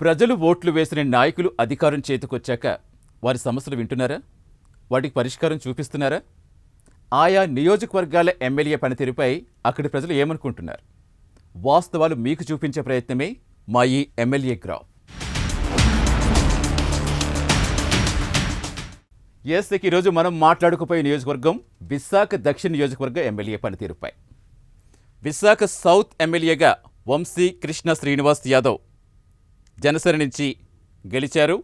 ప్రజలు ఓట్లు వేసిన నాయకులు అధికారం చేతికొచ్చాక వారి సమస్యలు వింటున్నారా? వాటికి పరిష్కారం చూపిస్తున్నారా? ఆయా నియోజకవర్గాల ఎమ్మెల్యే పనితీరుపై అక్కడి ప్రజలు ఏమనుకుంటున్నారు? వాస్తవాలు మీకు చూపించే ప్రయత్నమే మా ఈ ఎమ్మెల్యే గ్రాఫ్. ఈరోజు మనం మాట్లాడుకుపోయే నియోజకవర్గం విశాఖ దక్షిణ నియోజకవర్గ ఎమ్మెల్యే పనితీరుపై. విశాఖ సౌత్ ఎమ్మెల్యేగా వంశీ కృష్ణ శ్రీనివాస్ యాదవ్ జనసేన నుంచి గెలిచారు.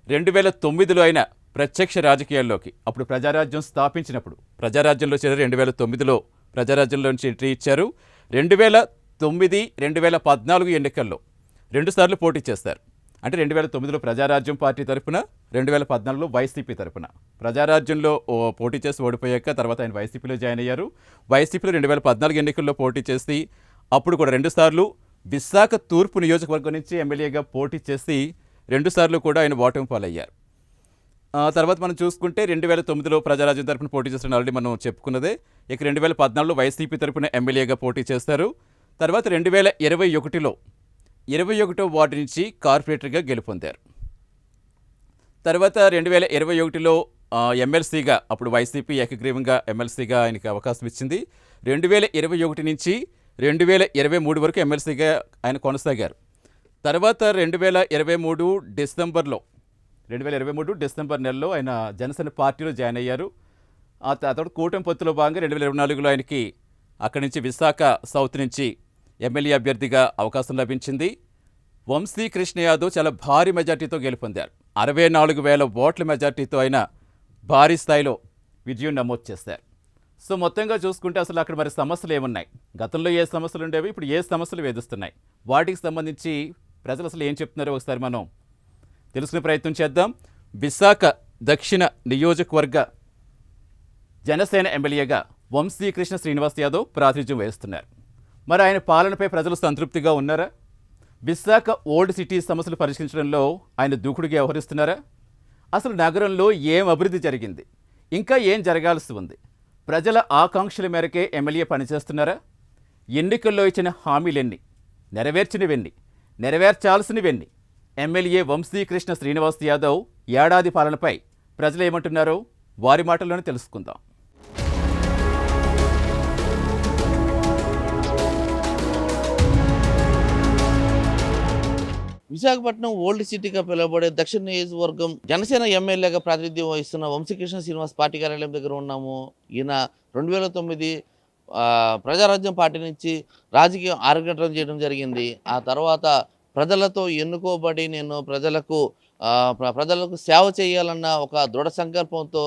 2009లో ఆయన ప్రత్యక్ష రాజకీయాల్లోకి, అప్పుడు ప్రజారాజ్యం స్థాపించినప్పుడు ప్రజారాజ్యంలో చేరి 2009లో ప్రజారాజ్యంలో నుంచి ఎంట్రీ ఇచ్చారు. 2009, 2014 ఎన్నికల్లో 2 సార్లు పోటీ చేస్తారు. అంటే 2009లో ప్రజారాజ్యం పార్టీ తరఫున, 2014లో వైసీపీ తరఫున. ప్రజారాజ్యంలో పోటీ చేసి ఓడిపోయాక తర్వాత ఆయన వైసీపీలో జాయిన్ అయ్యారు. వైసీపీలో 2014 ఎన్నికల్లో పోటీ చేసి అప్పుడు కూడా 2 సార్లు విశాఖ తూర్పు నియోజకవర్గం నుంచి ఎమ్మెల్యేగా పోటీ చేసి 2 సార్లు కూడా ఆయన ఓటమి పాలయ్యారు. తర్వాత మనం చూసుకుంటే 2009లో ప్రజారాజ్యం తరఫున పోటీ చేస్తున్న ఆల్రెడీ మనం చెప్పుకున్నదే. ఇక 2014లో వైసీపీ తరఫున ఎమ్మెల్యేగా పోటీ చేస్తారు. తర్వాత 2021లో 21వ వార్డు నుంచి కార్పొరేటర్గా గెలుపొందారు. తర్వాత 2021లో ఎమ్మెల్సీగా, అప్పుడు వైసీపీ ఏకగ్రీవంగా ఎమ్మెల్సీగా ఆయనకి అవకాశం ఇచ్చింది. 2021 నుంచి 2023 వరకు ఎమ్మెల్సీగా ఆయన కొనసాగారు. తర్వాత 2023 డిసెంబర్ నెలలో ఆయన జనసేన పార్టీలో జాయిన్ అయ్యారు. ఆ తర్వాత కూటమి పొత్తులో భాగంగా 2024లో ఆయనకి అక్కడి నుంచి విశాఖ సౌత్ నుంచి ఎమ్మెల్యే అభ్యర్థిగా అవకాశం లభించింది. వంశీ కృష్ణ యాదవ్ చాలా భారీ మెజార్టీతో గెలుపొందారు. 64,000 ఓట్ల మెజార్టీతో ఆయన భారీ స్థాయిలో విజయం నమోదు చేశారు. సో మొత్తంగా చూసుకుంటే అసలు అక్కడ మరి సమస్యలు ఏమున్నాయి, గతంలో ఏ సమస్యలు ఉండేవి, ఇప్పుడు ఏ సమస్యలు వేధిస్తున్నాయి, వాటికి సంబంధించి ప్రజలు అసలు ఏం చెప్తున్నారో ఒకసారి మనం తెలుసుకునే ప్రయత్నం చేద్దాం. విశాఖ దక్షిణ నియోజకవర్గ జనసేన ఎమ్మెల్యేగా వంశీ కృష్ణ శ్రీనివాస్ యాదవ్ ప్రాతినిధ్యం వహిస్తున్నారు. మరి ఆయన పాలనపై ప్రజలు సంతృప్తిగా ఉన్నారా? విశాఖ ఓల్డ్ సిటీ సమస్యలు పరిష్కరించడంలో ఆయన దూకుడుగా వ్యవహరిస్తున్నారా? అసలు నగరంలో ఏం అభివృద్ధి జరిగింది, ఇంకా ఏం జరగాల్సి ఉంది, ప్రజల ఆకాంక్షల మేరకే ఎమ్మెల్యే పనిచేస్తున్నారా? ఎన్నికల్లో ఇచ్చిన హామీలెన్ని, నెరవేర్చినవెన్ని, నెరవేర్చాల్సినవెన్ని? ఎమ్మెల్యే వంశీ కృష్ణ శ్రీనివాస్ యాదవ్ ఏడాది పాలనపై ప్రజలు ఏమంటున్నారో వారి మాటల్లోనే తెలుసుకుందాం. విశాఖపట్నం ఓల్డ్ సిటీగా పిలువబడే దక్షిణ నియోజకవర్గం జనసేన ఎమ్మెల్యేగా ప్రాతినిధ్యం వహిస్తున్న వంశీకృష్ణ శ్రీనివాస్ పార్టీ కార్యాలయం దగ్గర ఉన్నాము. ఈయన 2009 ప్రజారాజ్యం పార్టీ నుంచి రాజకీయం ఆరంగేట్రం చేయడం జరిగింది. ఆ తర్వాత ప్రజలతో ఎన్నుకోబడి నేను ప్రజలకు సేవ చేయాలన్న ఒక దృఢ సంకల్పంతో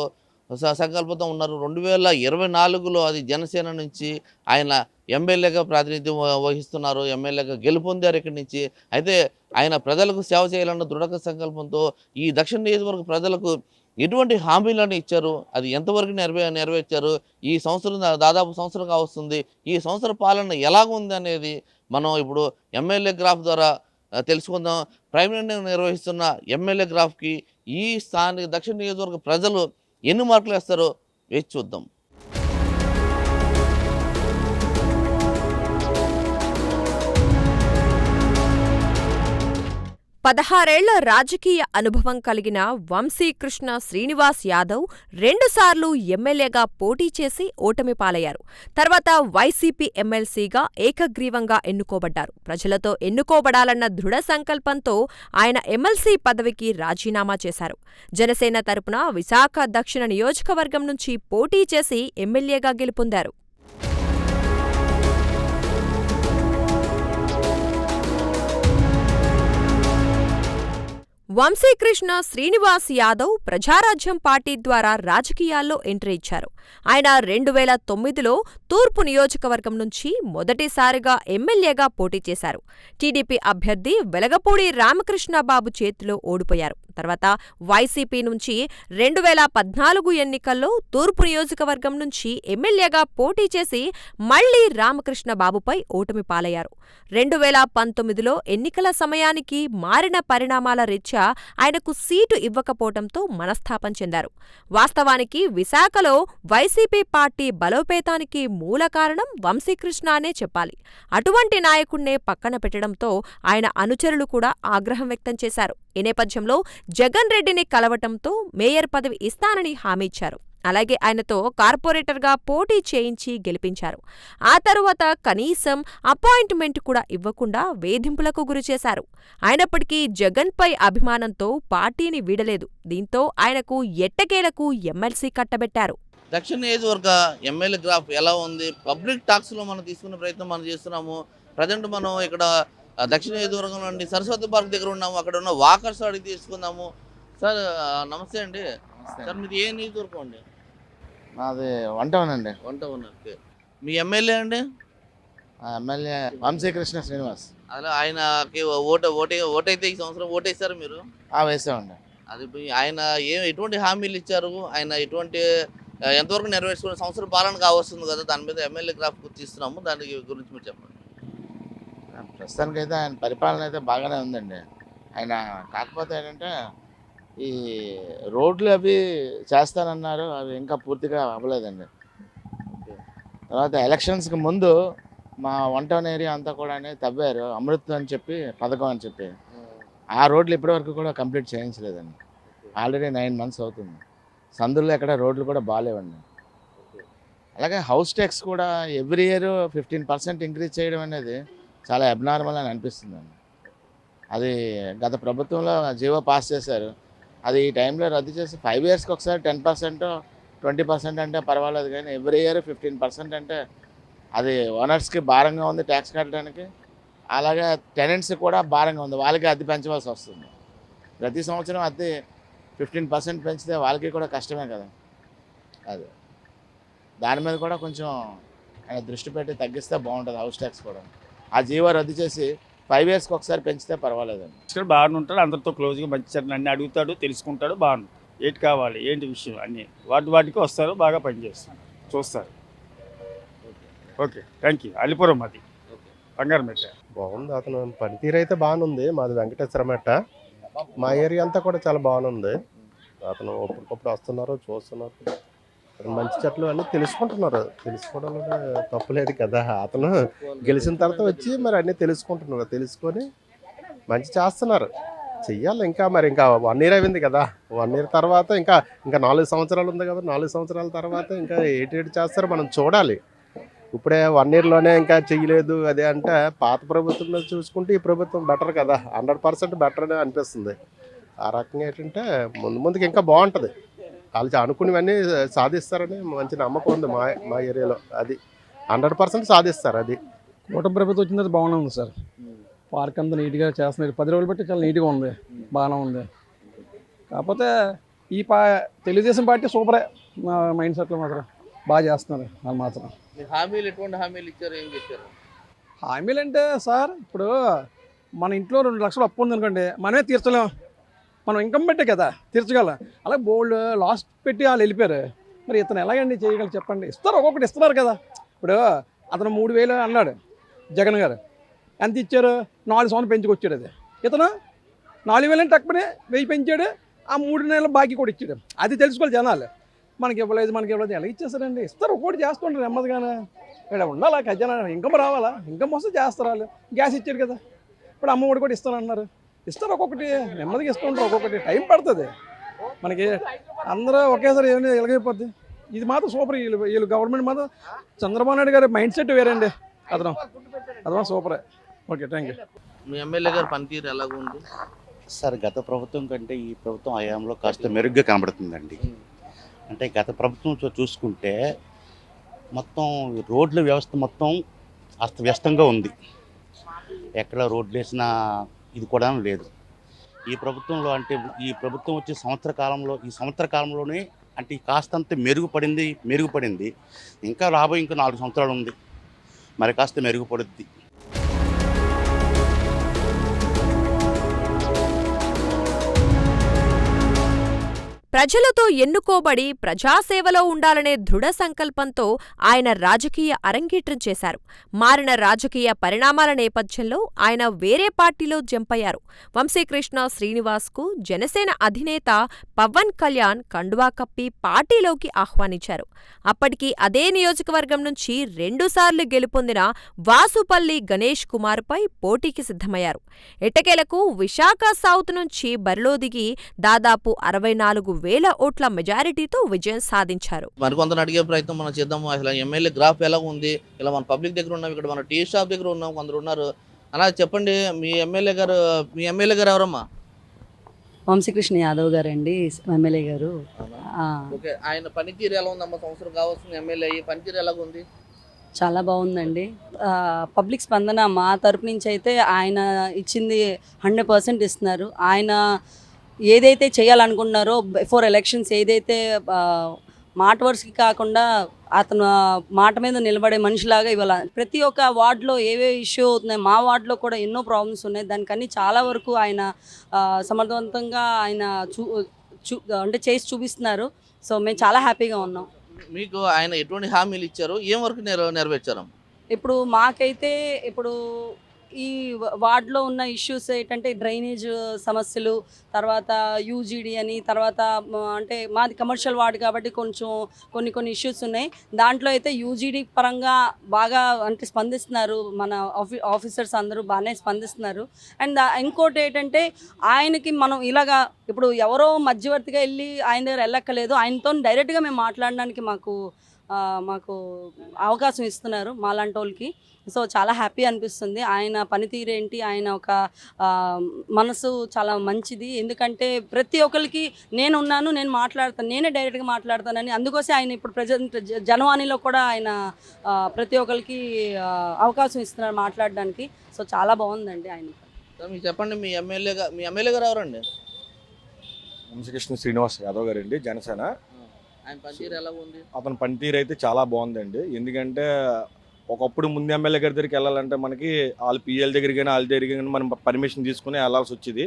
ఉన్నారు. 2024లో అది జనసేన నుంచి ఆయన ఎమ్మెల్యేగా ప్రాతినిధ్యం వహిస్తున్నారు. ఎమ్మెల్యేగా గెలుపొందారు ఇక్కడి నుంచి. అయితే ఆయన ప్రజలకు సేవ చేయాలన్న దృఢ సంకల్పంతో ఈ దక్షిణ నియోజకవర్గ ప్రజలకు ఎటువంటి హామీలను ఇచ్చారు, అది ఎంతవరకు నెరవేర్చారు, ఈ సంవత్సరం దాదాపు సంవత్సరంగా వస్తుంది, ఈ సంవత్సర పాలన ఎలాగుంది అనేది మనం ఇప్పుడు ఎమ్మెల్యే గ్రాఫ్ ద్వారా తెలుసుకుందాం. ప్రైమ్ మినిస్టర్ నిర్వహిస్తున్న ఎమ్మెల్యే గ్రాఫ్కి ఈ స్థానిక దక్షిణ నియోజకవర్గ ప్రజలు ఎన్ని మార్కులు వేస్తారో వేచి చూద్దాం. పదహారేళ్ల రాజకీయ అనుభవం కలిగిన వంశీ కృష్ణ శ్రీనివాస్ యాదవ్ 2 సార్లు ఎమ్మెల్యేగా పోటీ చేసి ఓటమి పాలయ్యారు. తర్వాత వైసీపీ ఎమ్మెల్సీగా ఏకగ్రీవంగా ఎన్నుకోబడ్డారు. ప్రజలతో ఎన్నుకోబడాలన్న దృఢ సంకల్పంతో ఆయన ఎమ్మెల్సీ పదవికి రాజీనామా చేశారు. జనసేన తరపున విశాఖ దక్షిణ నియోజకవర్గం నుంచి పోటీ చేసి ఎమ్మెల్యేగా గెలుపొందారు. వంశీకృష్ణ శ్రీనివాస్ యాదవ్ ప్రజారాజ్యం పార్టీ ద్వారా రాజకీయాల్లో ఎంట్రీ ఇచ్చారు. ఆయన 2009లో తూర్పు నియోజకవర్గం నుంచి మొదటిసారిగా ఎమ్మెల్యేగా పోటీ చేశారు. టీడీపీ అభ్యర్థి వెలగపూడి రామకృష్ణబాబు చేతిలో ఓడిపోయారు. తర్వాత వైసీపీ నుంచి 2014 ఎన్నికల్లో తూర్పు నియోజకవర్గం నుంచి ఎమ్మెల్యేగా పోటీ చేసి మళ్లీ రామకృష్ణ బాబుపై ఓటమి పాలయ్యారు. 2019లో ఎన్నికల సమయానికి మారిన పరిణామాల రీత్యా ఆయనకు సీటు ఇవ్వకపోవడంతో మనస్తాపం చెందారు. వాస్తవానికి విశాఖలో వైసీపీ పార్టీ బలోపేతానికి మూల కారణం వంశీకృష్ణ అనే చెప్పాలి. అటువంటి నాయకుణ్ణే పక్కన పెట్టడంతో ఆయన అనుచరులు కూడా ఆగ్రహం వ్యక్తం చేశారు. ఈ నేపథ్యంలో జగన్ రెడ్డిని కలవటంతో మేయర్ పదవి ఇస్తానని హామీ ఇచ్చారు. అలాగే ఆయనతో కార్పొరేటర్గా పోటీ చేయించి గెలిపించారు. ఆ తరువాత కనీసం అపాయింట్మెంట్ కూడా ఇవ్వకుండా వేధింపులకు గురిచేశారు. అయినప్పటికీ జగన్పై అభిమానంతో పార్టీని వీడలేదు. దీంతో ఆయనకు ఎట్టకేలకు ఎమ్మెల్సీ కట్టబెట్టారు. దక్షిణ నియోజకవర్గ ఎమ్మెల్యే గ్రాఫ్ ఎలా ఉంది? పబ్లిక్ టాక్స్లో మనం తీసుకునే ప్రయత్నం మనం చేస్తున్నాము. ప్రజెంట్ మనం ఇక్కడ దక్షిణ నియోజకవర్గం నుండి సరస్వతి పార్క్ దగ్గర ఉన్నాము. అక్కడ ఉన్న వాకర్స్ అడిగి తీసుకుందాము. సార్ నమస్తే అండి. సార్ మీది ఏ నియోజకవర్గం అండి? మాది వంటవనండి. వంటవనకి. మీ ఎమ్మెల్యే అండి? ఎమ్మెల్యే వంశీకృష్ణ శ్రీనివాస్. అలా ఆయనకి ఓటైతే ఈ సంవత్సరం ఓటేశారు మీరు? వేసామండి. అది ఆయన ఎటువంటి హామీలు ఇచ్చారు? ఆయన ఎటువంటి ఎంతవరకు నెరవేర్చుకునే సంవత్సరం పాలన కావస్తుంది కదా, దాని మీద ఎమ్మెల్యే గ్రాఫ్ తీస్తున్నాము. దాని గురించి మీరు చెప్పండి. ప్రస్తుతానికి అయితే ఆయన పరిపాలన అయితే బాగానే ఉందండి. ఆయన కాకపోతే ఏంటంటే ఈ రోడ్లు అవి చేస్తానన్నారు, అవి ఇంకా పూర్తిగా అవ్వలేదండి. తర్వాత ఎలక్షన్స్కి ముందు మా వన్ టౌన్ ఏరియా అంతా కూడా తవ్వారు, అమృత్ అని చెప్పి పథకం అని చెప్పి. ఆ రోడ్లు ఇప్పటివరకు కూడా కంప్లీట్ చేయించలేదండి. ఆల్రెడీ 9 months అవుతుంది. సందుల్లో ఎక్కడ రోడ్లు కూడా బాగాలేవండి. అలాగే హౌస్ ట్యాక్స్ కూడా ఎవ్రీ ఇయర్ 15% ఇంక్రీజ్ చేయడం అనేది చాలా అబ్నార్మల్ అని అనిపిస్తుందండి. అది గత ప్రభుత్వంలో జీవో పాస్ చేశారు. అది ఈ టైంలో రద్దు చేసి 5 yearsకి ఒకసారి 10% 20% అంటే పర్వాలేదు, కానీ ఎవ్రీ ఇయర్ 15% అంటే అది ఓనర్స్కి భారంగా ఉంది ట్యాక్స్ కట్టడానికి. అలాగే టెనెంట్స్కి కూడా భారంగా ఉంది, వాళ్ళకి అద్దె పెంచవలసి వస్తుంది. ప్రతి సంవత్సరం అద్దె 15% పెంచితే వాళ్ళకి కూడా కష్టమే కదా. అది దాని మీద కూడా కొంచెం ఆయన దృష్టి పెట్టి తగ్గిస్తే బాగుంటుంది. హౌస్ ట్యాక్స్ కూడా ఆ జీవో రద్దు చేసి 5 yearsకి ఒకసారి పెంచితే పర్వాలేదండి. ఇక్కడ బాగానే ఉంటాడు, అందరితో క్లోజ్గా మంచి అన్ని అడుగుతాడు, తెలుసుకుంటాడు, బాగుంది. ఏంటి కావాలి ఏంటి విషయం అన్నీ వాటికి వస్తారు, బాగా పనిచేస్తారు, చూస్తారు. Okay, thank you. అల్లిపురం అది బంగారమెట్ట. బాగుంది, అతను పనితీరు అయితే బాగానుంది. మాది వెంకటేశ్వరమెట్ట. మా ఏరియా అంతా కూడా చాలా బాగానుంది. అతను ఒప్పటికప్పుడు వస్తున్నారు, చూస్తున్నారు, మంచి చెట్లు అన్నీ తెలుసుకుంటున్నారు. తెలుసుకోవడంలో తప్పులేదు కదా. అతను గెలిచిన తర్వాత వచ్చి మరి అన్నీ తెలుసుకుంటున్నారు, తెలుసుకొని మంచి చేస్తున్నారు. చెయ్యాలి ఇంకా. మరి ఇంకా 1 year అయింది కదా, 1 year తర్వాత ఇంకా 4 సంవత్సరాలు ఉంది కదా. 4 సంవత్సరాల తర్వాత ఇంకా ఏటి చేస్తారో మనం చూడాలి. ఇప్పుడే 1 yearలోనే ఇంకా చెయ్యలేదు అదే అంటే పాత ప్రభుత్వంలో చూసుకుంటే ఈ ప్రభుత్వం బెటర్ కదా, 100% బెటర్ అని అనిపిస్తుంది. ఆ రకంగా ఏంటంటే ముందుకి ఇంకా బాగుంటుంది. వాళ్ళు అనుకునేవన్నీ సాధిస్తారని మంచి నమ్మకం ఉంది మా ఏరియాలో. అది 100% సాధిస్తారు. అది కూటమి ప్రభుత్వం వచ్చిన తర్వాత బాగానే ఉంది సార్. పార్క్ అంతా నీట్గా చేస్తున్నారు. 10 రోజులు బట్టి చాలా నీట్గా ఉంది, బాగానే ఉంది. కాకపోతే ఈ తెలుగుదేశం పార్టీ సూపరే. మా మైండ్ సెట్లో మాత్రం బాగా చేస్తున్నారు. వాళ్ళు మాత్రం హామీలు ఎటువంటి హామీలు ఇచ్చారు, ఏం చేశారు? హామీలు అంటే సార్, ఇప్పుడు మన ఇంట్లో 2 లక్షలు అప్పు ఉంది అనుకోండి, మనమే తీర్చలేం. మనం ఇన్కమ్ పెట్టే కదా తీర్చగలం. అలాగే బోల్డ్ లాస్ పెట్టి వాళ్ళు వెళ్ళిపోయారు. మరి ఇతను ఎలాగండి చేయగలరు చెప్పండి? ఇస్తారు, ఒక్కొక్కటి ఇస్తున్నారు కదా. ఇప్పుడు అతను 3,000 అన్నాడు జగన్ గారు, ఎంత ఇచ్చారు? 4 సంవత్సరాలు పెంచుకొచ్చాడు. అది ఇతను 4,000 అంటే తక్కువనే 1000 పెంచాడు. ఆ 3 నెలల బాకీ కూడా ఇచ్చాడు. అది తెలుసుకోవాలి జనాలు. మనకి ఇవ్వలేదు ఎలా ఇచ్చేస్తారండి? ఇస్తారు, ఒక్కోటి చేస్తుంటారు నెమ్మదిగానే. ఇక్కడ ఉండాలా ఖజానా, ఇన్కమ్ రావాలా, ఇన్కమ్ వస్తే చేస్తారు. వాళ్ళు గ్యాస్ ఇచ్చారు కదా, ఇప్పుడు అమ్మఒడి కూడా ఇస్తానన్నారు. ఇస్తారు, ఒక్కొక్కటి నెమ్మదిగా ఇస్తుంటారు. ఒక్కొక్కటి టైం పడుతుంది మనకి. అందరూ ఒకేసారి ఏమైనా ఎలాగైపోద్ది. ఇది మాత్రం సూపర్. వీళ్ళు గవర్నమెంట్ మాత్రం చంద్రబాబు నాయుడు గారి మైండ్ సెట్ వేరండి. అతను సూపరే. Okay, thank you. మీ ఎమ్మెల్యే గారి పనితీరు ఎలాగుంది సార్? గత ప్రభుత్వం కంటే ఈ ప్రభుత్వం హయాంలో కాస్త మెరుగ్గా కనబడుతుందండి. అంటే గత ప్రభుత్వం చూసుకుంటే మొత్తం రోడ్ల వ్యవస్థ మొత్తం అస్తవ్యస్తంగా ఉంది. ఎక్కడ రోడ్లు వేసినా ఇది కూడా లేదు. ఈ ప్రభుత్వంలో అంటే ఈ ప్రభుత్వం వచ్చే ఈ సంవత్సర కాలంలోనే అంటే కాస్తంత మెరుగుపడింది. ఇంకా రాబోయే ఇంకా 4 సంవత్సరాలు ఉంది, మరి కాస్త మెరుగుపడుద్ది. ప్రజలతో ఎన్నుకోబడి ప్రజాసేవలో ఉండాలనే దృఢ సంకల్పంతో ఆయన రాజకీయ అరంగేట్రం చేశారు. మారిన రాజకీయ పరిణామాల నేపథ్యంలో ఆయన వేరే పార్టీలో జంపయ్యారు. వంశీకృష్ణ శ్రీనివాస్కు జనసేన అధినేత పవన్ కళ్యాణ్ కండువా కప్పి పార్టీలోకి ఆహ్వానించారు. అప్పటికి అదే నియోజకవర్గం నుంచి 2 సార్లు గెలుపొందిన వాసుపల్లి గణేష్ కుమార్పై పోటీకి సిద్ధమయ్యారు. ఎట్టకేలకు విశాఖ సౌత్ నుంచి బరిలో దిగి దాదాపు 64,000 ఓట్ల మెజారిటీతో విజయం సాధించారు. మరికొంతను అడిగే ప్రయత్నం మనం చేద్దాము. అసలు ఎమ్మెల్యే గ్రాఫ్ ఎలా ఉంది? ఇలా మన పబ్లిక్ దగ్గర ఉన్నాం, ఇక్కడ మన టీ షాప్ దగ్గర ఉన్నాం, కొందరు ఉన్నారు. అలా చెప్పండి, మీ ఎమ్మెల్యే గారు ఎవరమ్మా? వంశీకృష్ణ యాదవ్ గారు అండి, ఎమ్మెల్యే గారు. ఓకే, ఆయన పనితీరు ఎలా ఉందమ్మా? సంవత్సరం కావాల్సిన ఎమ్మెల్యే అయ్యి పనితీరు ఎలా ఉంది? చాలా బాగుందండి. పబ్లిక్ స్పందన మా తరపు నుంచి అయితే ఆయన ఇచ్చింది 100% ఇస్తున్నారు. ఆయన ఏదైతే చేయాలనుకుంటున్నారో బిఫోర్ ఎలక్షన్స్, ఏదైతే మాట వరుసకి కాకుండా అతను మాట మీద నిలబడే మనిషిలాగా ఇవాళ ప్రతి ఒక్క వార్డులో ఏవే ఇష్యూ అవుతున్నాయి, మా వార్డులో కూడా ఎన్నో ప్రాబ్లమ్స్ ఉన్నాయి. దానికన్నీ చాలా వరకు ఆయన సమర్థవంతంగా ఆయన అంటే చేసి చూపిస్తున్నారు. సో మేము చాలా హ్యాపీగా ఉన్నాం. మీకు ఆయన ఎటువంటి హామీలు ఇచ్చారు? ఏం వరకు నెరవేర్చారు? ఇప్పుడు మాకైతే ఇప్పుడు ఈ వార్డులో ఉన్న ఇష్యూస్ ఏంటంటే డ్రైనేజ్ సమస్యలు, తర్వాత యూజీడీ అని, తర్వాత అంటే మాది కమర్షియల్ వార్డు కాబట్టి కొంచెం కొన్ని ఇష్యూస్ ఉన్నాయి. దాంట్లో అయితే యూజీడీ పరంగా బాగా అంటే స్పందిస్తున్నారు, మన ఆఫీసర్స్ అందరూ బాగానే స్పందిస్తున్నారు. అండ్ ఇంకోటి ఏంటంటే ఆయనకి మనం ఇలాగా ఇప్పుడు ఎవరో మధ్యవర్తిగా వెళ్ళి ఆయన దగ్గర వెళ్ళక్కలేదు, ఆయనతో డైరెక్ట్గా మేము మాట్లాడడానికి మాకు అవకాశం ఇస్తున్నారు మాలాంటి వాళ్ళకి. సో చాలా హ్యాపీ అనిపిస్తుంది. ఆయన పనితీరు ఏంటి, ఆయన ఒక మనసు చాలా మంచిది. ఎందుకంటే ప్రతి ఒక్కరికి నేను మాట్లాడతాను, నేనే డైరెక్ట్గా మాట్లాడతానని, అందుకోసం ఆయన ఇప్పుడు ప్రజెంట్ జనవాణిలో కూడా ఆయన ప్రతి ఒక్కరికి అవకాశం ఇస్తున్నారు మాట్లాడడానికి. సో చాలా బాగుందండి ఆయన. మీకు చెప్పండి, మీ ఎమ్మెల్యే గారు ఎవరండి? వంశీకృష్ణ శ్రీనివాస్ యాదవ్ గారు అండి, జనసేన. ఆయన పనితీరు ఎలా ఉంది? అతని పనితీరు అయితే చాలా బాగుందండి. ఎందుకంటే ఒకప్పుడు ముందు ఎమ్మెల్యే గారి దగ్గరికి వెళ్ళాలంటే మనకి వాళ్ళ పిఎల్ దగ్గరికి కానీ వాళ్ళ దగ్గరికి కానీ మనం పర్మిషన్ తీసుకుని వెళ్ళాల్సి వచ్చేది.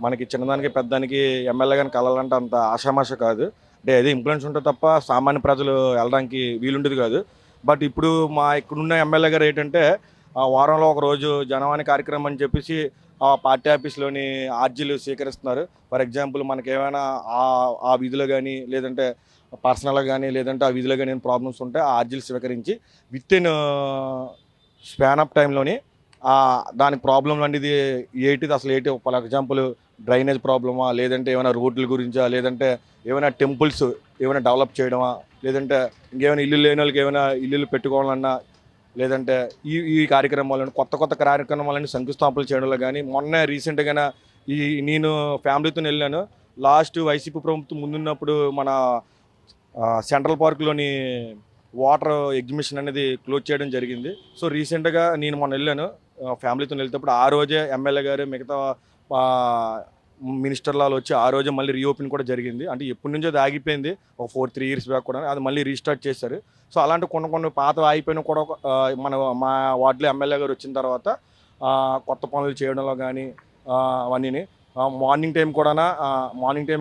మనకి చిన్నదానికి పెద్దానికి ఎమ్మెల్యే కానీ కలాలంటే అంత ఆషామాష కాదు. అంటే అదే ఇన్ఫ్లుయెన్స్ ఉంటే తప్ప సామాన్య ప్రజలు వెళ్ళడానికి వీలుండేది కాదు. బట్ ఇప్పుడు మా ఇక్కడున్న ఎమ్మెల్యే గారు ఏంటంటే వారంలో ఒక రోజు జనవాణి కార్యక్రమం అని చెప్పేసి ఆ పార్టీ ఆఫీస్లోని ఆర్జీలు స్వీకరిస్తున్నారు. ఫర్ ఎగ్జాంపుల్ మనకి ఏమైనా ఆ వీధిలో కానీ లేదంటే పర్సనల్గా కానీ లేదంటే ఆ వీధిలో కానీ ప్రాబ్లమ్స్ ఉంటే ఆ ఆర్జీలు స్వీకరించి విత్ ఇన్ స్పాన్ ఆఫ్ టైంలోని దానికి ప్రాబ్లం అనేది అసలు ఫర్ ఎగ్జాంపుల్ డ్రైనేజ్ ప్రాబ్లమా, లేదంటే ఏమైనా రోడ్ల గురించా, లేదంటే ఏమైనా టెంపుల్స్ ఏమైనా డెవలప్ చేయడమా, లేదంటే ఇంకేమైనా ఇల్లు లేని వాళ్ళకి ఏమైనా ఇల్లులు పెట్టుకోవాలన్నా, లేదంటే ఈ కార్యక్రమాలను కొత్త కార్యక్రమాలని శంకుస్థాపనలు చేయడంలో కానీ మొన్న రీసెంట్గా నేను ఫ్యామిలీతో వెళ్ళాను. లాస్ట్ వైసీపీ ప్రభుత్వం ముందున్నప్పుడు మన సెంట్రల్ పార్క్లోని వాటర్ ఎగ్జిబిషన్ అనేది క్లోజ్ చేయడం జరిగింది. సో రీసెంట్గా నేను మొన్న వెళ్ళాను ఫ్యామిలీతో వెళ్తేప్పుడు ఆ రోజే ఎమ్మెల్యే గారు మిగతా మినిస్టర్లలో వచ్చి ఆ రోజే మళ్ళీ రీఓపెన్ కూడా జరిగింది. అంటే ఎప్పటి నుంచో అది ఆగిపోయింది, ఒక 3 years బ్యాక్ కూడా అది మళ్ళీ రీస్టార్ట్ చేశారు. సో అలాంటి కొన్ని పాత ఆగిపోయినా కూడా మా వార్డులో ఎమ్మెల్యే గారు వచ్చిన తర్వాత కొత్త పనులు చేయడంలో కానీ అవన్నీ మార్నింగ్ టైం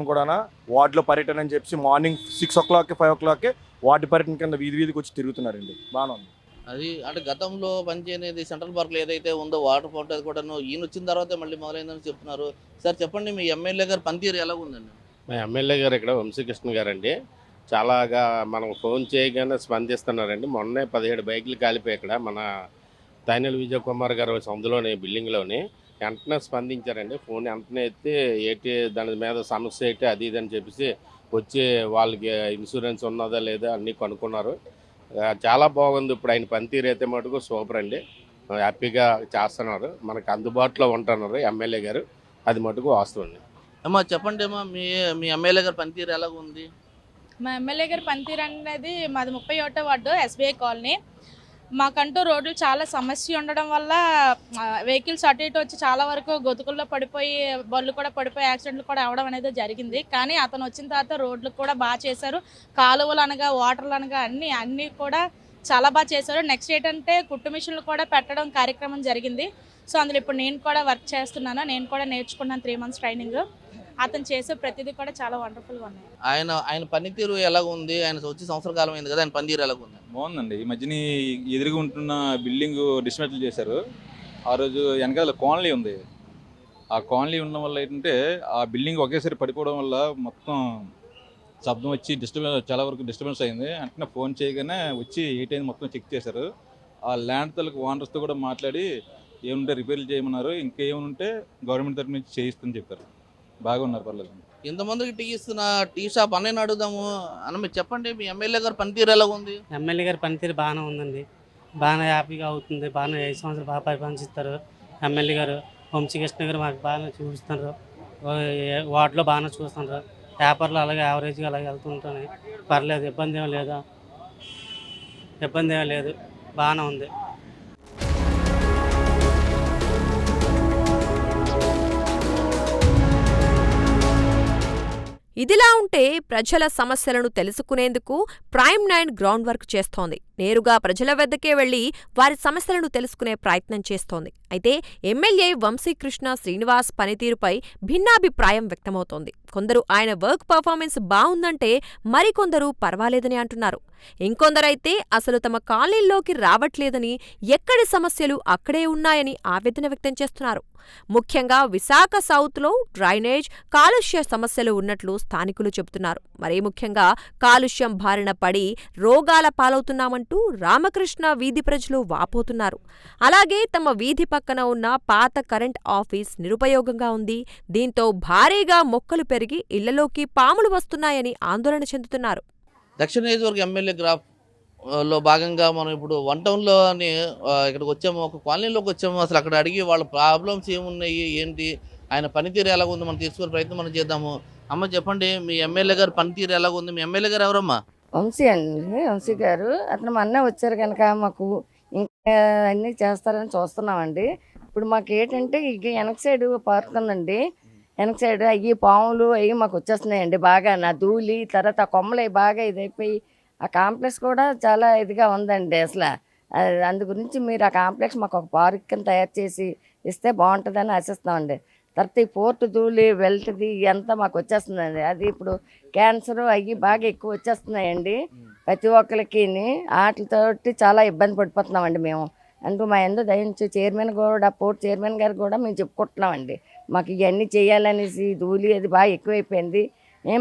కూడా వార్డులో పర్యటన అని చెప్పి మార్నింగ్ 6 o'clock 5 o'clock వార్డు పర్యటన కింద వీధికి వచ్చి తిరుగుతున్నారండి. బాగానే ఉంది. అది అంటే గతంలో పనిచేయనేది సెంట్రల్ పార్క్లో ఏదైతే ఉందో వాటర్ ఫౌంటైన్ అది కూడా ఈయన వచ్చిన తర్వాత మళ్ళీ మొదలైందని చెప్తున్నారు. సార్ చెప్పండి, మీ ఎమ్మెల్యే గారు పనితీరు ఎలా ఉందండి? మా ఎమ్మెల్యే గారు ఇక్కడ వంశీకృష్ణ గారండి, చాలాగా మనం ఫోన్ చేయగానే స్పందిస్తున్నారండి. మొన్నే 17 బైకులు కాలిపోయి ఇక్కడ మన తైనల్ విజయ్ కుమార్ గారు అందులోని బిల్డింగ్లోని వెంటనే స్పందించారండి. ఫోన్ వెంటనే ఎత్తి దాని మీద సమస్య ఏంటి అది ఇది అని చెప్పేసి వచ్చి వాళ్ళకి ఇన్సూరెన్స్ ఉన్నదా లేదా అన్నీ కనుక్కున్నారు. చాలా బాగుంది. ఇప్పుడు ఆయన పనితీరు అయితే మటుకు సూపర్ అండి, హ్యాపీగా చేస్తున్నారు, మనకు అందుబాటులో ఉంటున్నారు ఎమ్మెల్యే గారు, అది మటుకు వాస్తవం. అమ్మా చెప్పండి అమ్మా, మీ ఎమ్మెల్యే గారి పనితీరు ఎలా ఉంది? మా ఎమ్మెల్యే గారి పనితీరు అనేది మాది 31వ వార్డు ఎస్బీఐ కాలనీ. మాకంటూ రోడ్లు చాలా సమస్య ఉండడం వల్ల వెహికల్స్ అటు ఇటు వచ్చి చాలా వరకు గొతుకుల్లో పడిపోయి బళ్ళు కూడా పడిపోయి యాక్సిడెంట్లు కూడా అవ్వడం అనేది జరిగింది. కానీ అతను వచ్చిన తర్వాత రోడ్లు కూడా బాగా చేశారు, కాలువలు అనగా వాటర్లు అనగా అన్నీ కూడా చాలా బాగా చేశారు. నెక్స్ట్ ఏంటంటే కుట్టు మిషన్లు కూడా పెట్టడం కార్యక్రమం జరిగింది. సో అందులో ఇప్పుడు నేను కూడా వర్క్ చేస్తున్నాను, నేను కూడా నేర్చుకున్నాను 3 months ట్రైనింగ్. అతను చేసే ప్రతిదీ కూడా చాలా వండర్ఫుల్గా ఉన్నాయి. ఆయన పనితీరు ఎలాగ ఉంది? ఆయన వచ్చి సంవత్సర కాలం అయింది కదా, ఆయన పనితీరు ఎలాగ ఉంది? బాగుందండి. ఈ మధ్యన ఎదురుగా ఉంటున్న బిల్డింగ్ డిస్మెంటల్ చేశారు. ఆ రోజు వెనకాల కాలనీ ఉంది. ఆ కాలనీ ఉండడం వల్ల ఏంటంటే ఆ బిల్డింగ్ ఒకేసారి పడిపోవడం వల్ల మొత్తం శబ్దం వచ్చి చాలా వరకు డిస్టర్బెన్స్ అయింది. వెంటనే ఫోన్ చేయగానే వచ్చి ఏటైంది మొత్తం చెక్ చేశారు. ఆ ల్యాండ్ తలకు ఓనర్స్తో కూడా మాట్లాడి ఏముంటే రిపేర్లు చేయమన్నారు. ఇంకేముంటే గవర్నమెంట్ తరఫు నుంచి చేయిస్తుందని చెప్పారు. బాగా ఉన్నారు, పర్లేదు. ఇంతమందికి టీ ఇస్తున్న టీ షాప్ అన్నయ్యని అడుగుదాము. అన్న మీరు చెప్పండి, మీ ఎమ్మెల్యే గారి పనితీరు ఎలా ఉంది? ఎమ్మెల్యే గారి పనితీరు బాగానే ఉందండి. బాగానే హ్యాపీగా అవుతుంది. బాగానే 5 సంవత్సరాలు బాగా పరిపాలిస్తారు ఎమ్మెల్యే గారు. వంశీకృష్ణ గారు మాకు బాగానే చూపిస్తున్నారు. వార్డులో బాగానే చూస్తున్నారు. పేపర్లో అలాగే యావరేజ్గా అలాగే వెళ్తుంటాయి. పర్లేదు, ఇబ్బంది ఏం లేదు, బాగానే ఉంది. ఇదిలా ఉంటే ప్రజల సమస్యలను తెలుసుకునేందుకు ప్రైమ్ 9 గ్రౌండ్ వర్క్ చేస్తోంది. నేరుగా ప్రజల వద్దకే వెళ్లి వారి సమస్యలను తెలుసుకునే ప్రయత్నం చేస్తోంది. అయితే ఎమ్మెల్యే వంశీకృష్ణ శ్రీనివాస్ పనితీరుపై భిన్నాభిప్రాయం వ్యక్తమవుతోంది. కొందరు ఆయన వర్క్ పర్ఫార్మెన్స్ బావుందంటే మరికొందరు పర్వాలేదని అంటున్నారు. ఇంకొందరైతే అసలు తమ కాలనీల్లోకి రావట్లేదని, ఎక్కడి సమస్యలు అక్కడే ఉన్నాయని ఆవేదన వ్యక్తం చేస్తున్నారు. ముఖ్యంగా విశాఖ సౌత్లో డ్రైనేజ్, కాలుష్య సమస్యలు ఉన్నట్లు స్థానికులు చెబుతున్నారు. మరీ ముఖ్యంగా కాలుష్యం బారిన పడి రోగాల పాలవుతున్నామంటూ రామకృష్ణ వీధి ప్రజలు వాపోతున్నారు. అలాగే తమ వీధి పక్కన ఉన్న పాత కరెంట్ ఆఫీస్ నిరుపయోగంగా ఉంది. దీంతో భారీగా మొక్కలు పెరిగి ఇళ్లలోకి పాములు వస్తున్నాయని ఆందోళన చెందుతున్నారు. దక్షిణ నియోజకవర్గ ఎమ్మెల్యే గ్రాఫ్ లో భాగంగా మనం ఇప్పుడు 1 టౌన్లోని ఇక్కడికి వచ్చాము, ఒక కాలనీలోకి వచ్చాము. అసలు అక్కడ అడిగి వాళ్ళ ప్రాబ్లమ్స్ ఏమున్నాయి, ఏంటి, ఆయన పనితీరు ఎలాగ ఉంది మనం తీసుకునే ప్రయత్నం మనం చేద్దాము. అమ్మ చెప్పండి, మీ ఎమ్మెల్యే గారు పనితీరు ఎలాగ ఉంది? మీ ఎమ్మెల్యే గారు ఎవరమ్మా? వంశీ అండి, వంశీ గారు. అతను మొన్నే వచ్చారు కనుక మాకు ఇంకా అన్నీ చేస్తారని చూస్తున్నామండి. ఇప్పుడు మాకు ఏంటంటే ఇక వెనక సైడ్ పార్క్ ఉందండి. వెనక సైడ్ అవి పాములు అవి మాకు వచ్చేస్తున్నాయండి. బాగా నా ధూళి తర్వాత కొమ్మలు అవి బాగా ఇదైపోయి ఆ కాంప్లెక్స్ కూడా చాలా ఇదిగా ఉందండి. అసలు అందు గురించి మీరు ఆ కాంప్లెక్స్ మాకు ఒక పార్క్ కింద తయారు చేసి ఇస్తే బాగుంటుందని ఆశిస్తామండి. తర్వాత ఈ పోర్టు ధూళి వెళ్తుంది ఇదంతా మాకు వచ్చేస్తుందండి. అది ఇప్పుడు క్యాన్సర్ అవి బాగా ఎక్కువ వచ్చేస్తున్నాయండి ప్రతి ఒక్కరికి. వాటితోటి చాలా ఇబ్బంది పడిపోతున్నామండి మేము. అంటూ మా ఎందు దయించి చైర్మన్ కూడా, పోర్ట్ చైర్మన్ గారు కూడా మేము చెప్పుకుంటున్నామండి. మాకు ఇవన్నీ చేయాలనేసి ధూళి అది బాగా ఎక్కువైపోయింది.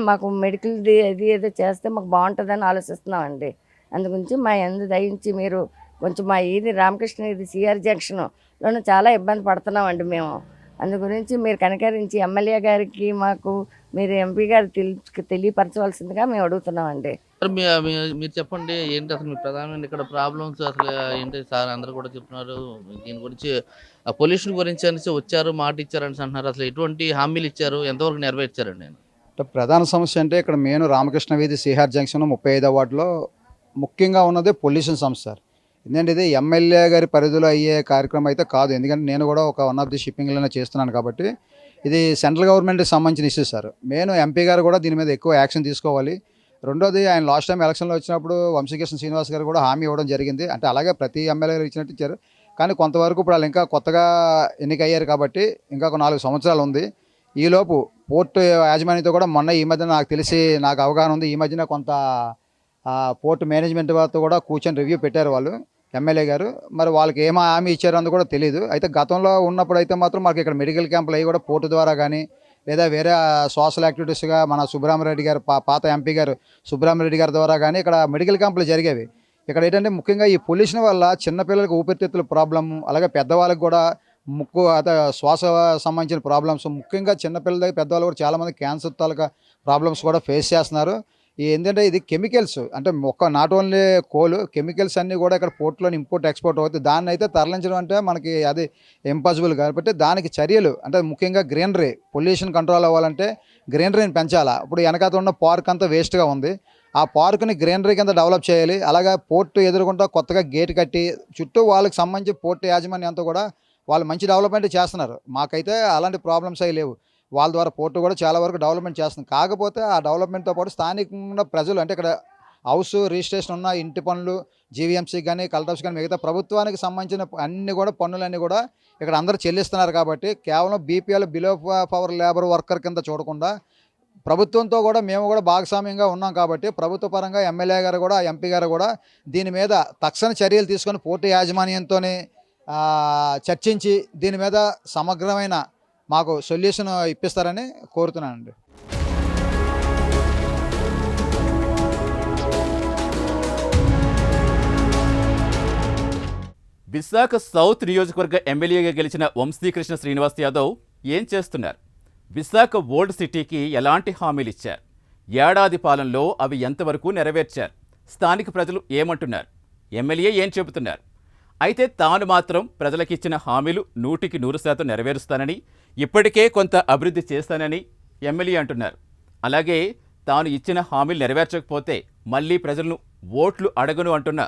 మాకు మెడికల్ది అది ఏదో చేస్తే మాకు బాగుంటుందని ఆలోచిస్తున్నామండి. అందుగురించి మా ఎందు దయించి మీరు కొంచెం మా ఇది రామకృష్ణ ఇది సిఆర్ జంక్షన్లోనే చాలా ఇబ్బంది పడుతున్నామండి మేము. అందు గురించి మీరు కనికరించి ఎమ్మెల్యే గారికి మాకు మీరు ఎంపీ గారు తెలియపరచవలసిందిగా మేము అడుగుతున్నామండి. మీరు చెప్పండి, ఏంటి అసలు మీ ప్రధానమైన ఇక్కడ ప్రాబ్లమ్స్ అసలు ఏంటి? సార్ అందరూ కూడా చెప్తున్నారు దీని గురించి, పొల్యూషన్ గురించి అనేసి వచ్చారు, మాట ఇచ్చారని అంటున్నారు. అసలు ఎటువంటి హామీలు ఇచ్చారు, ఎంతవరకు నెరవేర్చారండి? నేను ప్రధాన సమస్య అంటే ఇక్కడ మెయిన్ రామకృష్ణ వీధి సిఆర్ జంక్షన్ 35వ వార్డులో ముఖ్యంగా ఉన్నది పొల్యూషన్ సమస్య సార్. ఎందుకంటే ఇది ఎమ్మెల్యే గారి పరిధిలో అయ్యే కార్యక్రమం అయితే కాదు. ఎందుకంటే నేను కూడా ఒక 1 ఆఫ్ ది షిప్పింగ్లోనే చేస్తున్నాను కాబట్టి ఇది సెంట్రల్ గవర్నమెంట్కి సంబంధించిన ఇష్యూ సార్. మెయిన్ ఎంపీ గారు కూడా దీని మీద ఎక్కువ యాక్షన్ తీసుకోవాలి. రెండోది, ఆయన లాస్ట్ టైం ఎలక్షన్లో వచ్చినప్పుడు వంశీకృష్ణ శ్రీనివాస్ గారు కూడా హామీ ఇవ్వడం జరిగింది. అంటే అలాగే ప్రతి ఎమ్మెల్యే గారు ఇచ్చినట్టు ఇచ్చారు. కానీ కొంతవరకు ఇప్పుడు వాళ్ళు ఇంకా కొత్తగా ఎన్నికయ్యారు కాబట్టి ఇంకా ఒక 4 సంవత్సరాలు ఉంది. ఈలోపు పోర్టు యాజమాన్యంతో కూడా మొన్న ఈ మధ్యన నాకు అవగాహన ఉంది, ఈ మధ్యన కొంత పోర్టు మేనేజ్మెంట్ వారితో కూడా కూర్చొని రివ్యూ పెట్టారు వాళ్ళు ఎమ్మెల్యే గారు. మరి వాళ్ళకి ఏమో హామీ ఇచ్చారో అని కూడా తెలియదు. అయితే గతంలో ఉన్నప్పుడు అయితే మాత్రం మాకు ఇక్కడ మెడికల్ క్యాంపులు అవి కూడా పోర్టు ద్వారా కానీ లేదా వేరే సోషల్ యాక్టివిటీస్గా మన సుబ్రహ్మరెడ్డి గారు పాత ఎంపీ గారు సుబ్రహ్మరెడ్డి గారి ద్వారా కానీ ఇక్కడ మెడికల్ క్యాంపులు జరిగేవి. ఇక్కడ ఏంటంటే ముఖ్యంగా ఈ పొల్యూషన్ వల్ల చిన్నపిల్లలకు ఊపిరితిత్తుల ప్రాబ్లము, అలాగే పెద్దవాళ్ళకి కూడా ముక్కు శ్వాస సంబంధించిన ప్రాబ్లమ్స్, ముఖ్యంగా చిన్నపిల్లల దగ్గర పెద్దవాళ్ళు కూడా చాలామంది క్యాన్సర్ తాలూకా ప్రాబ్లమ్స్ కూడా ఫేస్ చేస్తున్నారు. ఏంటంటే ఇది కెమికల్స్, అంటే నాట్ ఓన్లీ కోల్, కెమికల్స్ అన్నీ కూడా ఇక్కడ పోర్టులో ఇంపోర్ట్ ఎక్స్పోర్ట్ అవుతుంది. దాన్ని అయితే తరలించడం అంటే మనకి అది ఇంపాసిబుల్ కాబట్టి దానికి చర్యలు అంటే ముఖ్యంగా గ్రీనరీ, పొల్యూషన్ కంట్రోల్ అవ్వాలంటే గ్రీనరీని పెంచాలా. ఇప్పుడు వెనకాత ఉన్న పార్క్ అంతా వేస్ట్గా ఉంది, ఆ పార్కుని గ్రీనరీ కింద డెవలప్ చేయాలి. అలాగే పోర్టు ఎదురుకుంటా కొత్తగా గేట్ కట్టి చుట్టూ వాళ్ళకి సంబంధించి పోర్టు యాజమాన్యం అంతా కూడా వాళ్ళు మంచి డెవలప్మెంట్ చేస్తున్నారు. మాకైతే అలాంటి ప్రాబ్లమ్స్ అవి లేవు. వాళ్ళ ద్వారా పోర్టు కూడా చాలా వరకు డెవలప్మెంట్ చేస్తుంది. కాకపోతే ఆ డెవలప్మెంట్తో పాటు స్థానికంగా ప్రజలు అంటే ఇక్కడ హౌస్ రిజిస్ట్రేషన్ ఉన్న ఇంటి పనులు, జీవీఎంసీ కానీ, కలెక్టర్స్ కానీ, మిగతా ప్రభుత్వానికి సంబంధించిన అన్ని కూడా పన్నులన్నీ కూడా ఇక్కడ అందరూ చెల్లిస్తున్నారు. కాబట్టి కేవలం BPL below power labour worker కింద చూడకుండా ప్రభుత్వంతో కూడా మేము కూడా భాగస్వామ్యంగా ఉన్నాం. కాబట్టి ప్రభుత్వ పరంగా ఎమ్మెల్యే గారు కూడా, ఎంపీ గారు కూడా దీని మీద తక్షణ చర్యలు తీసుకొని పోర్టు యాజమాన్యంతో చర్చించి దీని మీద సమగ్రమైన మాకు సొల్యూషన్ ఇప్పిస్తారని కోరుతున్నానండి. విశాఖ సౌత్ నియోజకవర్గ ఎమ్మెల్యేగా గెలిచిన వంశీకృష్ణ శ్రీనివాస్ యాదవ్ ఏం చేస్తున్నారు? విశాఖ ఓల్డ్ సిటీకి ఎలాంటి హామీలు ఇచ్చారు? ఏడాది పాలనలో అవి ఎంతవరకు నెరవేర్చారు? స్థానిక ప్రజలు ఏమంటున్నారు? ఎమ్మెల్యే ఏం చెబుతున్నారు? అయితే తాను మాత్రం ప్రజలకిచ్చిన హామీలు 100% నెరవేరుస్తానని, ఇప్పటికే కొంత అభివృద్ధి చేస్తానని ఎమ్మెల్యే అంటున్నారు. అలాగే తాను ఇచ్చిన హామీలు నెరవేర్చకపోతే మళ్లీ ప్రజలను ఓట్లు అడగను అంటున్న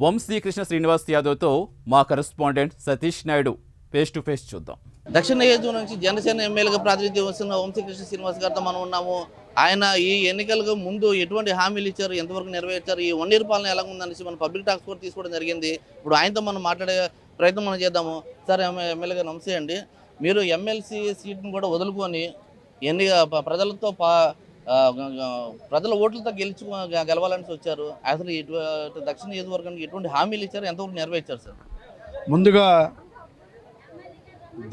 వంశీకృష్ణ శ్రీనివాస్ యాదవ్తో మా correspondent Satish Naidu face to face చూద్దాం. దక్షిణ నియోజకవర్గం నుంచి జనసేన ఎమ్మెల్యేగా ప్రాతినిధ్యం వస్తున్న వంశీకృష్ణ శ్రీనివాస్ గారితో మనం ఉన్నాము. ఆయన ఈ ఎన్నికలకు ముందు ఎటువంటి హామీలు ఇచ్చారు, ఎంతవరకు నెరవేర్చారు, ఈ 1 ఇయర్ పాలన ఎలా ఉందనేసి మనం పబ్లిక్ టాక్స్ కూడా తీసుకోవడం జరిగింది. ఇప్పుడు ఆయనతో మనం మాట్లాడే ప్రయత్నం మనం చేద్దాము. సార్, ఎమ్మెల్యే గారు నమస్తే అండి. మీరు ఎమ్మెల్సీ సీట్ని కూడా వదులుకొని ప్రజలతో ప్రజల ఓట్లతో గెలవాలని వచ్చారు. అసలు ఇటు దక్షిణ నియోజకవర్గానికి ఎటువంటి హామీలు ఇచ్చారు, ఎంతవరకు నెరవేర్చారు సార్? ముందుగా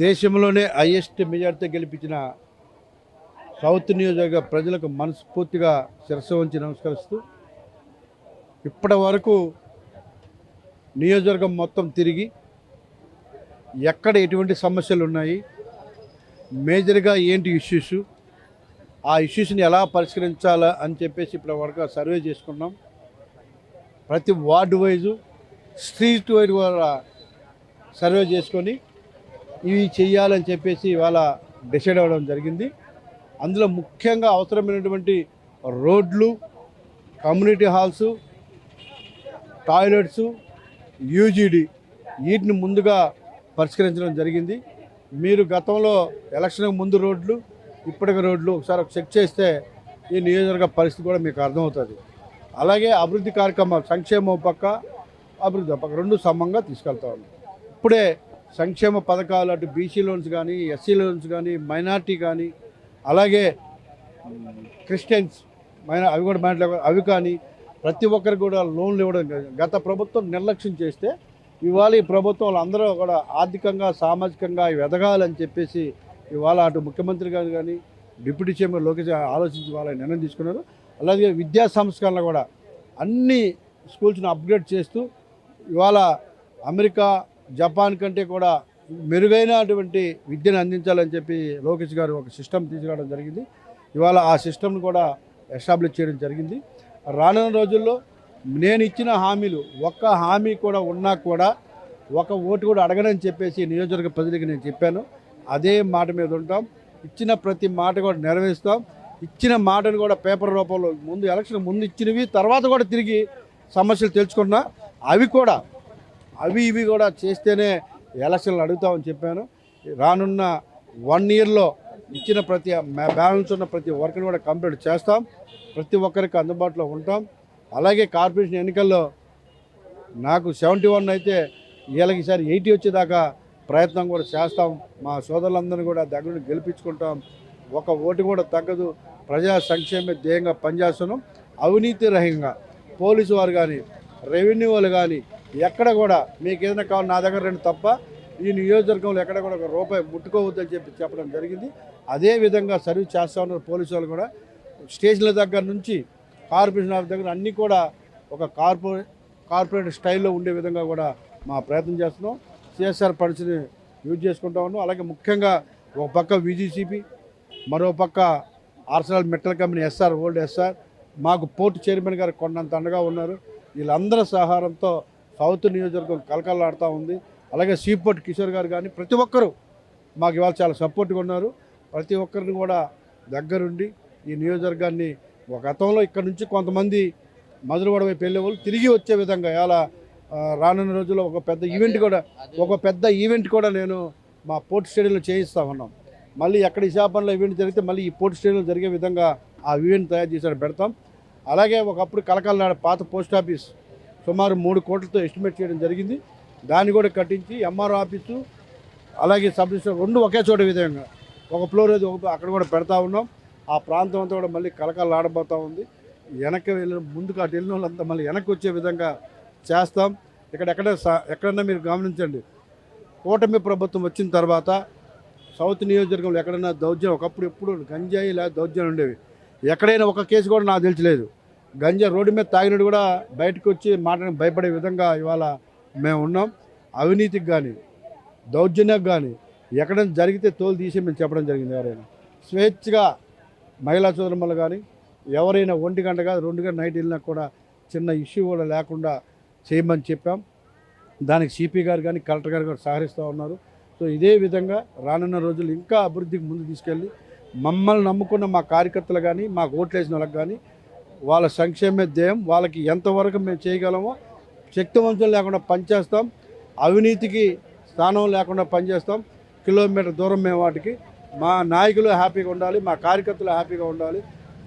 దేశంలోనే హైయెస్ట్ మెజార్టీతో గెలిపించిన సౌత్ నియోజకవర్గ ప్రజలకు మనస్ఫూర్తిగా శిరస్సు వంచి నమస్కరిస్తూ, ఇప్పటి వరకు నియోజకవర్గం మొత్తం తిరిగి ఎక్కడ ఎటువంటి సమస్యలు ఉన్నాయి, మేజర్గా ఏంటి ఇష్యూస్, ఆ ఇష్యూస్ని ఎలా పరిష్కరించాలా అని చెప్పేసి ఇప్పటి వరకు సర్వే చేసుకున్నాం. ప్రతి వార్డు వైజు, స్ట్రీట్ వైజ్ కూడా సర్వే చేసుకొని ఇవి చెయ్యాలని చెప్పేసి ఇవాళ డిసైడ్ అవ్వడం జరిగింది. అందులో ముఖ్యంగా అవసరమైనటువంటి రోడ్లు, కమ్యూనిటీ హాల్స్, టాయిలెట్స్, యూజీడీ వీటిని ముందుగా పరిష్కరించడం జరిగింది. మీరు గతంలో ఎలక్షన్కి ముందు రోడ్లు, ఇప్పటికి రోడ్లు ఒకసారి చెక్ చేస్తే ఈ నియోజకవర్గ పరిస్థితి కూడా మీకు అర్థమవుతుంది. అలాగే అభివృద్ధి కార్యక్రమాలు, సంక్షేమం పక్క, అభివృద్ధి పక్క రెండు సమంగా తీసుకెళ్తా ఉన్నాం. ఇప్పుడే సంక్షేమ పథకాలు అటు బీసీ లోన్స్ కానీ, ఎస్సీ లోన్స్ కానీ, మైనార్టీ కానీ, అలాగే క్రిస్టియన్స్ అవి కూడా అవి కానీ ప్రతి ఒక్కరికి కూడా లోన్లు ఇవ్వడం. గత ప్రభుత్వం నిర్లక్ష్యం చేస్తే ఇవాళ ఈ ప్రభుత్వం వాళ్ళందరూ కూడా ఆర్థికంగా, సామాజికంగా ఎదగాలని చెప్పేసి ఇవాళ అటు ముఖ్యమంత్రి గారు కానీ, డిప్యూటీ చైర్మన్ లోకేష్ ఆలోచించి వాళ్ళ నిర్ణయం తీసుకున్నారు. అలాగే విద్యా సంస్కరణ కూడా అన్ని స్కూల్స్ని అప్గ్రేడ్ చేస్తూ ఇవాళ అమెరికా, జపాన్ కంటే కూడా మెరుగైనటువంటి విద్యను అందించాలని చెప్పి లోకేష్ గారు ఒక సిస్టమ్ తీసుకురావడం జరిగింది. ఇవాళ ఆ సిస్టమ్ను కూడా ఎస్టాబ్లిష్ చేయడం జరిగింది. రానున్న రోజుల్లో నేను ఇచ్చిన హామీలు ఒక్క హామీ కూడా ఉన్నా కూడా ఒక ఓటు కూడా అడగనని చెప్పేసి నియోజకవర్గ ప్రజలకి నేను చెప్పాను. అదే మాట మీద ఉంటాం. ఇచ్చిన ప్రతి మాట కూడా నెరవేరుస్తాం. ఇచ్చిన మాటను కూడా పేపర్ రూపంలో ముందు ఎలక్షన్ ముందు ఇచ్చినవి, తర్వాత కూడా తిరిగి సమస్యలు తెలుసుకున్నా ఇవి కూడా చేస్తేనే ఎలక్షన్లు అడుగుతామని చెప్పాను. రానున్న 1 ఇయర్లో ఇచ్చిన ప్రతి బ్యాలెన్స్ ఉన్న ప్రతి వర్క్ని కూడా కంప్లీట్ చేస్తాం. ప్రతి ఒక్కరికి అందుబాటులో ఉంటాం. అలాగే కార్పొరేషన్ ఎన్నికల్లో నాకు 71 అయితే వీళ్ళకి ఈసారి 80 వచ్చేదాకా ప్రయత్నం కూడా చేస్తాం. మా సోదరులందరినీ కూడా దగ్గర గెలిపించుకుంటాం. ఒక ఓటు కూడా తగ్గదు. ప్రజా సంక్షేమ ధ్యేయంగా పనిచేస్తున్నాం. అవినీతి రహితంగా పోలీసు వారు కానీ, రెవెన్యూ వాళ్ళు కానీ ఎక్కడ కూడా మీకు ఏదైనా కావాలి నా దగ్గర రెండు తప్ప ఈ నియోజకవర్గంలో ఎక్కడ కూడా ఒక రూపాయి ముట్టుకోవద్దని చెప్పడం జరిగింది. అదేవిధంగా సర్వీస్ చేస్తూ ఉన్నారు పోలీసు వాళ్ళు కూడా. స్టేషన్ల దగ్గర నుంచి కార్పొరేషన్ ఆఫీస్ దగ్గర అన్నీ కూడా ఒక కార్పొరేట్ స్టైల్లో ఉండే విధంగా కూడా మా ప్రయత్నం చేస్తున్నాం. సిఎస్ఆర్ ఫండ్స్ని యూజ్ చేసుకుంటా ఉన్నాం. అలాగే ముఖ్యంగా ఒక పక్క విజీసీపీ, మరో పక్క Arsenal metal company old SR, మాకు పోర్టు చైర్మన్ గారు కొన్నంత అండగా ఉన్నారు. వీళ్ళందరి సహారంతో సౌత్ నియోజకవర్గం కలకలాడుతూ ఉంది. అలాగే సీపోర్ట్ కిషోర్ గారు కానీ ప్రతి ఒక్కరూ మాకు ఇవాళ చాలా సపోర్ట్గా ఉన్నారు. ప్రతి ఒక్కరిని కూడా దగ్గరుండి ఈ నియోజకవర్గాన్ని గతంలో ఇక్కడ నుంచి కొంతమంది మధురవాడ వైపు వెళ్ళే వాళ్ళు తిరిగి వచ్చే విధంగా ఇలా రానున్న రోజుల్లో ఒక పెద్ద ఈవెంట్ కూడా నేను మా పోర్ట్ స్టేడియంలో చేయిస్తా ఉన్నాం. మళ్ళీ ఎక్కడ విశాఖపట్నంలో ఈవెంట్ జరిగితే మళ్ళీ ఈ పోర్ట్ స్టేడియంలో జరిగే విధంగా ఆ ఈవెంట్ తయారు చేసి పెడతాం. అలాగే ఒకప్పుడు కలకలనాడు పాత పోస్ట్ ఆఫీస్ సుమారు 3 కోట్లతో ఎస్టిమేట్ చేయడం జరిగింది. దాన్ని కూడా కట్టించి ఎంఆర్ఓ ఆఫీసు అలాగే సబ్ రిజిస్టర్ 2 ఒకే చోట విధంగా ఒక ఫ్లోర్ అది అక్కడ కూడా పెడతా ఉన్నాం. ఆ ప్రాంతం అంతా కూడా మళ్ళీ కలకలాడబోతూ ఉంది. వెనక్కి వెళ్ళిన ముందుకు అటు వెళ్ళిన వాళ్ళంతా మళ్ళీ వెనక్కి వచ్చే విధంగా చేస్తాం. ఎక్కడన్నా మీరు గమనించండి, కూటమి ప్రభుత్వం వచ్చిన తర్వాత సౌత్ నియోజకవర్గంలో ఎక్కడైనా దౌర్జన్యం, ఒకప్పుడు ఎప్పుడు గంజాయి లేదా దౌర్జన్యం ఉండేవి. ఎక్కడైనా ఒక కేసు కూడా నాకు తెలియలేదు. గంజా రోడ్డు మీద తాగినట్టు కూడా బయటకు వచ్చి మాట్లాడి భయపడే విధంగా ఇవాళ మేము ఉన్నాం. అవినీతికి కానీ దౌర్జన్యానికి కానీ ఎక్కడైనా జరిగితే తోలు తీసి మేము చెప్పడం జరిగింది. ఎవరైనా స్వేచ్ఛగా మహిళా సోదరులు కానీ ఎవరైనా 1 గంట కాదు 2 గంట నైట్ వెళ్ళినా కూడా చిన్న ఇష్యూ కూడా లేకుండా చేయమని చెప్పాం. దానికి సిపి గారు కానీ కలెక్టర్ గారు కూడా సహకరిస్తూ ఉన్నారు. సో ఇదే విధంగా రానున్న రోజులు ఇంకా అభివృద్ధికి ముందు తీసుకెళ్ళి మమ్మల్ని నమ్ముకున్న మా కార్యకర్తలు కానీ మాకు ఓట్లు వేసిన వాళ్ళకి కానీ వాళ్ళ సంక్షేమ ధ్యేయం, వాళ్ళకి ఎంతవరకు మేము చేయగలమో శక్తివంతం లేకుండా పనిచేస్తాం. అవినీతికి స్థానం లేకుండా పనిచేస్తాం. కిలోమీటర్ దూరం మేము వాటికి మా నాయకులు హ్యాపీగా ఉండాలి, మా కార్యకర్తలు హ్యాపీగా ఉండాలి,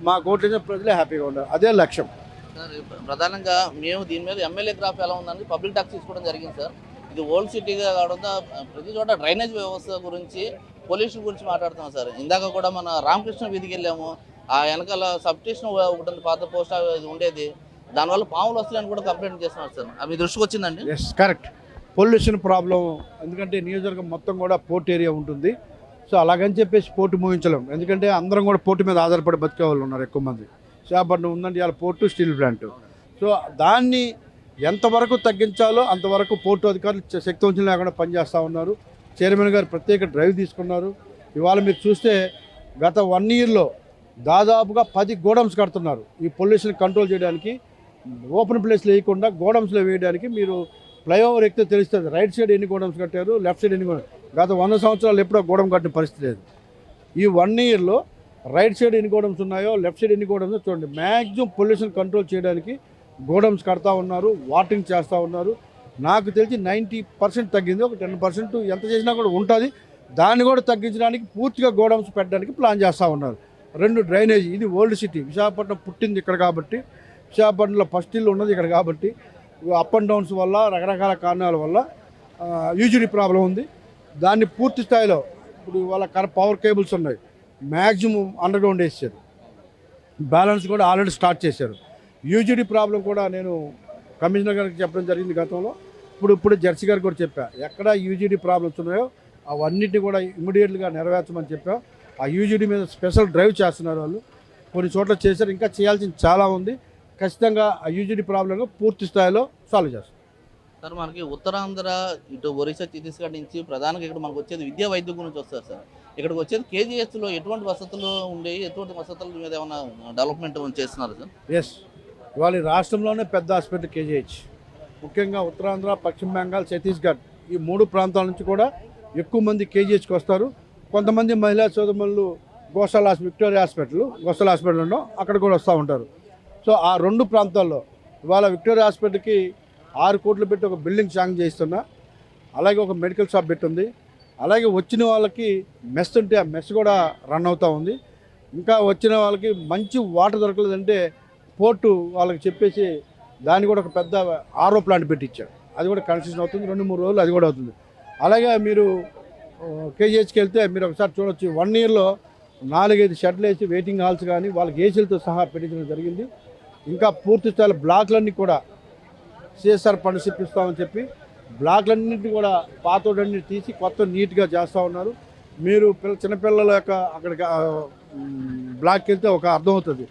మా ఓట్లేసిన ప్రజలే హ్యాపీగా ఉండాలి. అదే లక్ష్యం. సార్ ప్రధానంగా మేము దీని మీద ఎమ్మెల్యే గ్రాఫ్ ఎలా ఉందని పబ్లిక్ టాక్స్ తీసుకోవడం జరిగింది సార్. ఇది ఓల్డ్ సిటీగా కాకుండా ప్రతి చోట డ్రైనేజ్ వ్యవస్థ గురించి పొల్యూషన్ గురించి మాట్లాడుతున్నాం సార్. ఇందాక కూడా మన రామకృష్ణ వీధికి వెళ్ళాము. ఆ వెనకాల సబ్ స్టేషన్ ఒకటి పాత పోస్ట్ ఉండేది, దానివల్ల పాములు వస్తాయని కూడా కంప్లైంట్ చేస్తున్నారు సార్. అవి దృష్టికి వచ్చిందండి? Yes, correct. పొల్యూషన్ ప్రాబ్లం, ఎందుకంటే నియోజకవర్గం మొత్తం కూడా పోర్ట్ ఏరియా ఉంటుంది. సో అలాగని చెప్పేసి పోర్టు మూయించలేం, ఎందుకంటే అందరం కూడా పోర్టు మీద ఆధారపడి బతికే వాళ్ళు ఉన్నారు ఎక్కువ మంది. విశాఖపట్నం ఉందంటే ఇవాళ పోర్టు, స్టీల్ ప్లాంట్. సో దాన్ని ఎంతవరకు తగ్గించాలో అంతవరకు పోర్టు అధికారులు శక్తివంచన లేకుండా పనిచేస్తూ ఉన్నారు. చైర్మన్ గారు ప్రత్యేక డ్రైవ్ తీసుకున్నారు. ఇవాళ మీరు చూస్తే గత 1 ఇయర్లో దాదాపుగా 10 గోడౌన్స్ కడుతున్నారు. ఈ పొల్యూషన్ కంట్రోల్ చేయడానికి, ఓపెన్ ప్లేస్లో వేయకుండా గోడౌన్స్లో వేయడానికి. మీరు ఫ్లైఓవర్ ఎక్కితే తెలుస్తుంది రైట్ సైడ్ ఎన్ని గోడౌన్స్ కట్టారు, లెఫ్ట్ సైడ్ ఎన్ని గోడౌన్స్. గత 100 సంవత్సరాలు ఎప్పుడో గోడౌన్ కట్టిన పరిస్థితి లేదు. ఈ 1 ఇయర్లో రైట్ సైడ్ ఎన్ని గోడౌన్స్ ఉన్నాయో, లెఫ్ట్ సైడ్ ఎన్ని గోడౌన్స్ చూడండి. మ్యాక్సిమం పొల్యూషన్ కంట్రోల్ చేయడానికి గోడౌన్స్ కడతా ఉన్నారు, వాటరింగ్ చేస్తూ ఉన్నారు. నాకు తెలిసి 90% తగ్గింది. ఒక 10% ఎంత చేసినా కూడా ఉంటుంది. దాన్ని కూడా తగ్గించడానికి పూర్తిగా గోడౌన్స్ పెట్టడానికి ప్లాన్ చేస్తూ ఉన్నారు. 2 డ్రైనేజ్. ఇది ఓల్డ్ సిటీ, విశాఖపట్నం పుట్టింది ఇక్కడ కాబట్టి, విశాఖపట్నంలో ఫస్ట్ ఇల్లు ఉన్నది ఇక్కడ కాబట్టి, అప్ అండ్ డౌన్స్ వల్ల రకరకాల కారణాల వల్ల యూజిడి ప్రాబ్లం ఉంది. దాన్ని పూర్తి స్థాయిలో ఇప్పుడు వాళ్ళ పవర్ కేబుల్స్ ఉన్నాయి, మ్యాక్సిమం అండర్ గ్రౌండ్ వేసారు. బ్యాలెన్స్ కూడా ఆల్రెడీ స్టార్ట్ చేశారు. యూజిడి ప్రాబ్లం కూడా నేను కమిషనర్ గారికి చెప్పడం జరిగింది గతంలో. ఇప్పుడు జడ్సీ గారికి కూడా చెప్పా, ఎక్కడ యూజిడి ప్రాబ్లమ్స్ ఉన్నాయో అవన్నిటిని కూడా ఇమీడియట్గా నెరవేర్చమని చెప్పాం. ఆ యూజిడి మీద స్పెషల్ డ్రైవ్ చేస్తున్నారు వాళ్ళు. కొన్ని చోట్ల చేశారు, ఇంకా చేయాల్సింది చాలా ఉంది. ఖచ్చితంగా ఆ యూజిడి ప్రాబ్లం పూర్తి స్థాయిలో సాల్వ్ చేస్తాం. సార్ మనకి ఉత్తరాంధ్ర ఇటు ఒరిస్సా ఛత్తీస్గఢ్ నుంచి ప్రధానంగా ఇక్కడ మనకు వచ్చేది విద్యా వైద్యం గురించి వస్తారు సార్. ఇక్కడికి వచ్చేది కేజీఎస్లో ఎటువంటి వసతులు ఉండేవి, ఎటువంటి వసతుల మీద ఏమైనా డెవలప్మెంట్ చేస్తున్నారు సార్? ఎస్, ఇవాళ రాష్ట్రంలోనే పెద్ద హాస్పిటల్ కేజీహెచ్. ముఖ్యంగా ఉత్తరాంధ్ర, పశ్చిమ బెంగాల్, ఛత్తీస్గఢ్ ఈ 3 ప్రాంతాల నుంచి కూడా ఎక్కువ మంది కేజీహెచ్కి వస్తారు. కొంతమంది మహిళా సోదరులు గోసాల విక్టోరియా హాస్పిటల్, గోసాల హాస్పిటల్లో అక్కడ కూడా వస్తూ ఉంటారు. సో ఆ 2 ప్రాంతాల్లో ఇవాళ విక్టోరియా హాస్పిటల్కి 6 కోట్లు పెట్టి ఒక బిల్డింగ్ శాంక్షన్ చేస్తున్నా. అలాగే ఒక మెడికల్ షాప్ పెట్టుంది. అలాగే వచ్చిన వాళ్ళకి మెస్ ఉంటే ఆ మెస్ కూడా రన్ అవుతూ ఉంది. ఇంకా వచ్చిన వాళ్ళకి మంచి వాటర్ దొరకలేదంటే పోర్టు వాళ్ళకి చెప్పేసి దాన్ని కూడా ఒక పెద్ద ఆర్ఓ ప్లాంట్ పెట్టించారు. అది కూడా కన్స్ట్రక్షన్ అవుతుంది, 2-3 రోజులు అది కూడా అవుతుంది. అలాగే మీరు కేజీహెచ్కి వెళ్తే మీరు ఒకసారి చూడొచ్చు, 1 ఇయర్లో 4-5 షెడ్లు వేసి వెయిటింగ్ హాల్స్ కానీ వాళ్ళకి ఏసీలతో సహా పెట్టించడం జరిగింది. ఇంకా పూర్తి స్థాయిలో బ్లాక్లన్నీ కూడా సిఎస్ఆర్ ఫండ్స్ ఇప్పిస్తామని చెప్పి బ్లాక్లన్నింటినీ కూడా పాతోడన్నీ తీసి కొత్త నీట్గా చేస్తూ ఉన్నారు. మీరు చిన్నపిల్లల యొక్క అక్కడికి బ్లాక్కి వెళ్తే ఒక అర్థమవుతుంది,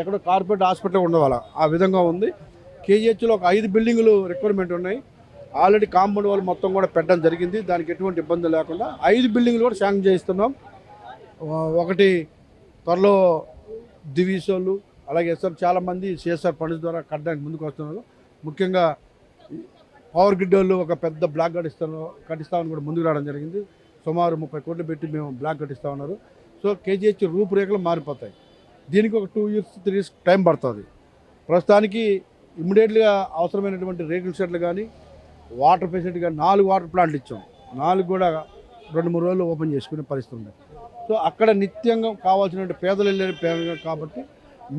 ఎక్కడో కార్పొరేట్ హాస్పిటల్ ఉండవాల ఆ విధంగా ఉంది. కేజీహెచ్లో ఒక 5 బిల్డింగులు రిక్వైర్మెంట్ ఉన్నాయి. ఆల్రెడీ కాంపౌండ్ వాళ్ళు మొత్తం కూడా పెట్టడం జరిగింది, దానికి ఎటువంటి ఇబ్బంది లేకుండా 5 బిల్డింగులు కూడా శాంక్షన్ చేయిస్తున్నాం. ఒకటి త్వరలో దివీసోళ్ళు అలాగే సార్ చాలామంది సిఎస్ఆర్ ఫండ్స్ ద్వారా కట్టడానికి ముందుకు వస్తున్నారు. ముఖ్యంగా పవర్ గ్రిడ్ వాళ్ళు ఒక పెద్ద బ్లాక్ కట్టిస్తామని కూడా ముందుకు రావడం జరిగింది. సుమారు 30 కోట్లు పెట్టి మేము బ్లాక్ కట్టిస్తూ ఉన్నారు. సో కేజీహెచ్ రూపురేఖలు మారిపోతాయి. దీనికి ఒక 2 years 3 years టైం పడుతుంది. ప్రస్తుతానికి ఇమ్మీడియట్గా అవసరమైనటువంటి రేకుల షెడ్లు కానీ వాటర్ ఫెసిలిటీ కానీ 4 వాటర్ ప్లాంట్లు ఇచ్చాం. 4 కూడా 2-3 రోజులు ఓపెన్ చేసుకునే పరిస్థితి ఉంది. సో అక్కడ నిత్యంగా కావాల్సిన పేదలు వెళ్ళే పేదలు కాబట్టి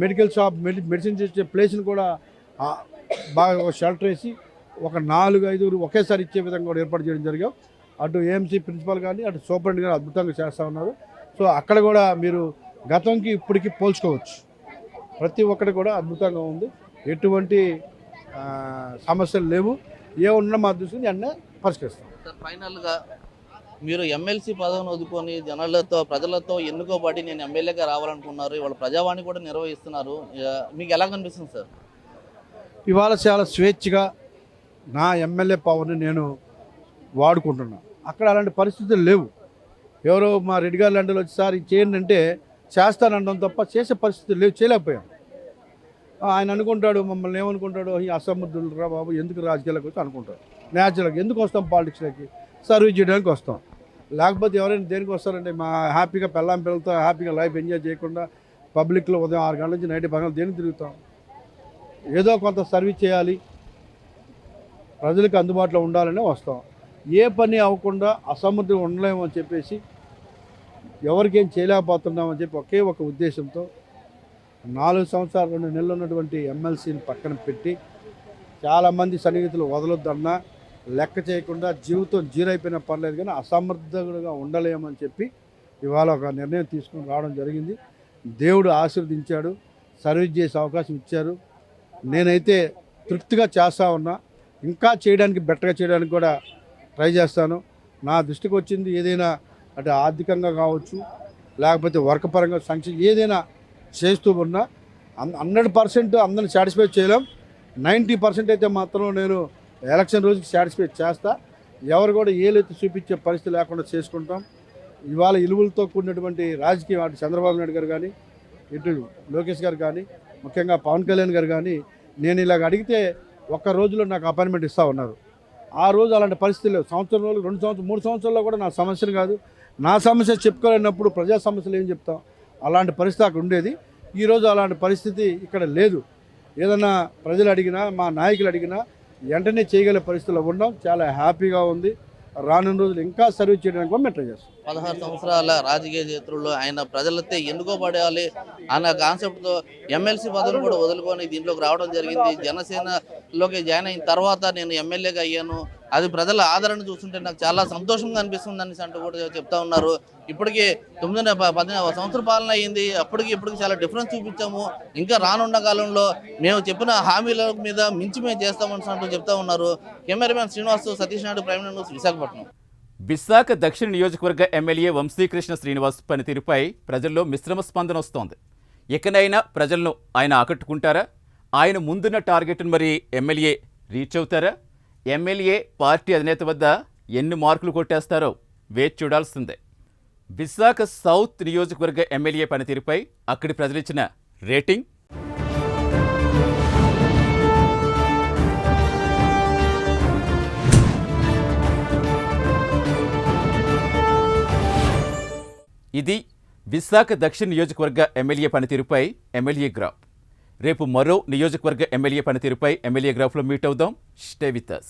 మెడికల్ షాప్ మెడిసిన్స్ ఇచ్చే ప్లేస్ని కూడా బాగా ఒక షెల్టర్ వేసి ఒక 4-5 ఒకేసారి ఇచ్చే విధంగా కూడా ఏర్పాటు చేయడం జరిగాం. అటు ఏఎంసీ ప్రిన్సిపాల్ కానీ అటు సూపరింటెండెంట్ కానీ అద్భుతంగా చేస్తూ ఉన్నారు. సో అక్కడ కూడా మీరు గతంకి ఇప్పటికి పోల్చుకోవచ్చు. ప్రతి ఒక్కటి కూడా అద్భుతంగా ఉంది. ఎటువంటి సమస్యలు లేవు. ఏమున్నా మా దృష్టిని అన్నీ పరిష్కరిస్తాం. సార్ ఫైనల్గా మీరు ఎమ్మెల్సీ పదవిని వదుకొని జనాలతో ప్రజలతో ఎన్నుకోబడి నేను ఎమ్మెల్యేగా రావాలనుకున్నారు. ఇవాళ ప్రజావాణి కూడా నిర్వహిస్తున్నారు. మీకు ఎలా కనిపిస్తుంది సార్? ఇవాళ చాలా స్వేచ్ఛగా నా ఎమ్మెల్యే పవర్ని నేను వాడుకుంటున్నాను. అక్కడ అలాంటి పరిస్థితులు లేవు. ఎవరో మా రెడ్డి గారు లాంటి వచ్చి సార్ ఇది చేయండి అంటే చేస్తానంటాం తప్ప చేసే పరిస్థితులు లేవు, చేయలేకపోయాం. ఆయన అనుకుంటాడు, మమ్మల్ని ఏమనుకుంటాడు, ఈ అసమర్థులు రా బాబు ఎందుకు రాజకీయాలకు వచ్చి అనుకుంటాడు. న్యాచురల్గా ఎందుకు వస్తాం పాలిటిక్స్లోకి? సర్వీస్ చేయడానికి వస్తాం. లేకపోతే ఎవరైనా దేనికి వస్తారంటే మా హ్యాపీగా పిల్లలతో హ్యాపీగా లైఫ్ ఎంజాయ్ చేయకుండా పబ్లిక్లో ఉదయం 6 గంటల నుంచి నైట్ 10 గంటలు దేనికి తిరుగుతాం? ఏదో కొంత సర్వీస్ చేయాలి, ప్రజలకు అందుబాటులో ఉండాలనే వస్తాం. ఏ పని అవ్వకుండా అసమర్థులు ఉండలేమని చెప్పేసి ఎవరికేం చేయలేకపోతున్నామని చెప్పి ఒకే ఒక ఉద్దేశంతో 4 సంవత్సరాలు 2 నెలలు ఉన్నటువంటి ఎమ్మెల్సీని పక్కన పెట్టి చాలామంది సన్నిహితులు వదలొద్దన్నా లెక్క చేయకుండా జీవితం జీరో అయిపోయినా పర్లేదు కానీ అసమర్థులుగా ఉండలేమని చెప్పి ఇవాళ ఒక నిర్ణయం తీసుకుని రావడం జరిగింది. దేవుడు ఆశీర్వదించాడు, సర్వీస్ చేసే అవకాశం ఇచ్చారు. నేనైతే తృప్తిగా చేస్తూ ఉన్నా. ఇంకా చేయడానికి బెటర్గా చేయడానికి కూడా ట్రై చేస్తాను. నా దృష్టికి వచ్చింది ఏదైనా అంటే ఆర్థికంగా కావచ్చు, లేకపోతే వర్క్ పరంగా సంక్షేమం ఏదైనా చేస్తూ ఉన్నా 100% అందరిని సాటిస్ఫై చేయలేం. 90% అయితే మాత్రం నేను ఎలక్షన్ రోజుకి సాటిస్ఫై చేస్తా. ఎవరు కూడా ఏలెత్తి చూపించే పరిస్థితి లేకుండా చేసుకుంటాం. ఇవాళ ఇలువలతో కూడినటువంటి రాజకీయం అటు చంద్రబాబు నాయుడు గారు కానీ ఇటు లోకేష్ గారు కానీ ముఖ్యంగా పవన్ కళ్యాణ్ గారు కానీ నేను ఇలాగ అడిగితే ఒక్క రోజులో నాకు అపాయింట్మెంట్ ఇస్తూ ఉన్నారు. ఆ రోజు అలాంటి పరిస్థితి లేవు. సంవత్సరం రోజులు 2 సంవత్సరం 3 సంవత్సరాల్లో కూడా నా సమస్యలు కాదు, నా సమస్య చెప్పుకోలేనప్పుడు ప్రజా సమస్యలు ఏం చెప్తాం? అలాంటి పరిస్థితి అక్కడ ఉండేది. ఈరోజు అలాంటి పరిస్థితి ఇక్కడ లేదు. ఏదన్నా ప్రజలు అడిగినా మా నాయకులు అడిగినా వెంటనే చేయగల పరిస్థితుల్లో ఉన్నాం. చాలా హ్యాపీగా ఉంది. రానున్న రోజులు ఇంకా సర్వీస్ చేయడానికి కూడా మేము ట్రై చేస్తాం. 16 సంవత్సరాల రాజకీయ చరిత్రలో ఆయన ప్రజలతో ఎన్నుకోబడాలి అన్న కాన్సెప్ట్తో ఎమ్మెల్సీ పదవిని కూడా వదులుకొని దీంట్లోకి రావడం జరిగింది. జనసేనలోకి జాయిన్ అయిన తర్వాత నేను ఎమ్మెల్యేగా అయ్యాను. అది ప్రజల ఆదరణ చూస్తుంటే నాకు చాలా సంతోషంగా అనిపిస్తుంది అనేసి అంటూ కూడా చెప్తా ఉన్నారు. ఇప్పటికీ 9-10 సంవత్సరాల పాలన అయ్యింది. ఇప్పటికి చాలా డిఫరెన్స్ చూపించాము. ఇంకా రానున్న కాలంలో మేము చెప్పిన హామీల మీద మించి మేము చేస్తామని అంటూ చెప్తా ఉన్నారు. Cameraman Srinivas, Satish Naidu, prime news, Visakhapatnam. Visakha దక్షిణ నియోజకవర్గ ఎమ్మెల్యే వంశీకృష్ణ శ్రీనివాస్ పనితీరుపై ప్రజల్లో మిశ్రమ స్పందన వస్తోంది. ఎక్కడైనా ప్రజలను ఆయన ఆకట్టుకుంటారా? ఆయన ముందున్న టార్గెట్ను మరి ఎమ్మెల్యే రీచ్ అవుతారా? ఎమ్మెల్యే పార్టీ అధినేత వద్ద ఎన్ని మార్కులు కొట్టేస్తారో వేచి చూడాల్సిందే. విశాఖ సౌత్ నియోజకవర్గ ఎమ్మెల్యే పనితీరుపై అక్కడి ప్రజలిచ్చిన రేటింగ్. ఇది విశాఖ దక్షిణ నియోజకవర్గ ఎమ్మెల్యే పనితీరుపై ఎమ్మెల్యే గ్రాఫ్. రేపు మరో నియోజకవర్గ ఎమ్మెల్యే పనితీరుపై ఎమ్మెల్యే గ్రాఫ్లో మీట్ అవుదాం. Stay with us.